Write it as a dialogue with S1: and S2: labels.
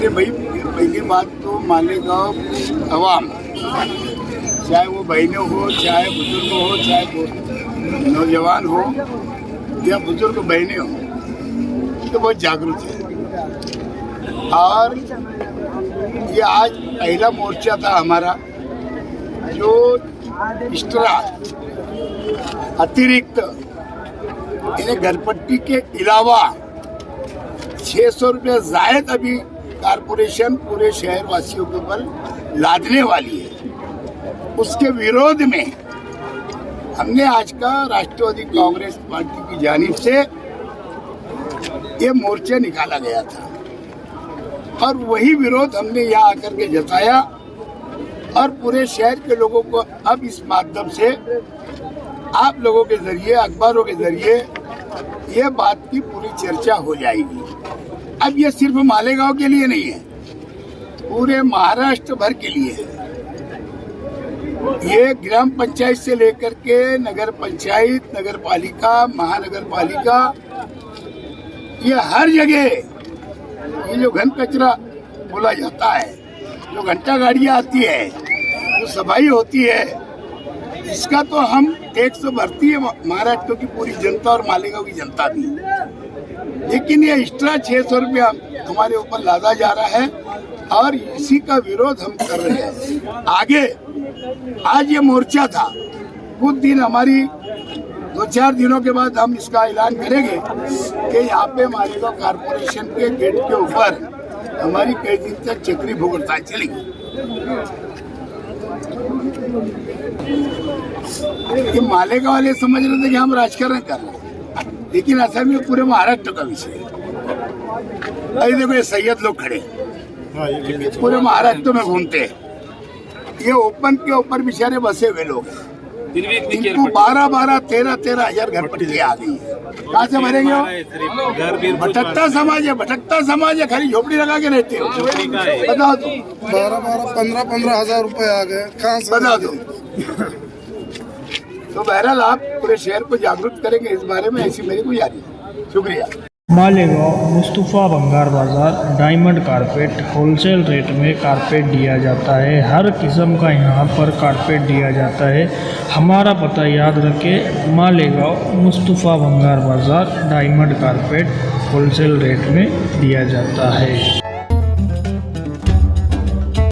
S1: देखिए भाई, पहली बात तो मालेगांव अवाम, चाहे वो बहनें हो, चाहे बुजुर्ग हो, चाहे नौजवान हो या बुजुर्ग बहनें हो, तो बहुत जागरूक है। और ये आज पहला मोर्चा था हमारा जो एक्स्ट्रा अतिरिक्त इन्हें घरपट्टी के अलावा 600 रुपये जायद अभी कारपोरेशन पूरे शहर वासियों के ऊपर लादने वाली है। उसके विरोध में हमने आज का राष्ट्रवादी कांग्रेस पार्टी की जानिब से ये मोर्चा निकाला गया था और वही विरोध हमने यहाँ आकर के जताया और पूरे शहर के लोगों को अब इस माध्यम से आप लोगों के जरिए, अखबारों के जरिए ये बात की पूरी चर्चा हो जाएगी। अब ये सिर्फ मालेगांव के लिए नहीं है, पूरे महाराष्ट्र भर के लिए है। ये ग्राम पंचायत से लेकर के नगर पंचायत, नगर पालिका, महानगर पालिका, ये हर जगह ये जो घन कचरा बोला जाता है, जो घंटा गाड़ियाँ आती है, जो सफाई होती है, इसका तो हम टैक्स भरती है महाराष्ट्र की पूरी जनता और मालेगांव की जनता भी। लेकिन ये एक्स्ट्रा 600 रुपया हमारे ऊपर लादा जा रहा है और इसी का विरोध हम कर रहे हैं। आगे आज ये मोर्चा था, कुछ दिन हमारी 2-4 दिनों के बाद हम इसका ऐलान करेंगे कि यहाँ पे मालेगांव कारपोरेशन के गेट के ऊपर हमारी कई दिन तक चक्री भूख हड़ताल चलेगी। ये मालेगांव वाले समझ रहे थे कि हम राजकारण कर रहे हैं, लेकिन असल में पूरे महाराष्ट्र का विषय है। अरे देखो, ये सैयद लोग खड़े पूरे महाराष्ट्र में घूमते हैं, ये ओपन के ऊपर बेचारे बसे हुए लोग हैं। इनको 12-12, 13-13 हजार घर पट्टी आ गई है। कहाँ से भरेंगे वो? भटकता समाज है, खाली झोपड़ी लगा के रहते हो। बता दो,
S2: 12-12, 15-15 हजार रुपए आ गए, कहाँ से
S1: बता दो। तो बहरहाल आप पूरे शहर को जागरूक करेंगे इस बारे में, ऐसी मेरी गुजारिश है। शुक्रिया।
S3: मालेगांव मुस्तफ़ा भंगार बाज़ार डायमंड कारपेट होलसेल रेट में कारपेट दिया जाता है। हर किस्म का यहाँ पर कारपेट दिया जाता है। हमारा पता याद रखें, मालेगांव मुस्तफ़ा भंगार बाज़ार डायमंड कारपेट होलसेल रेट में दिया जाता है।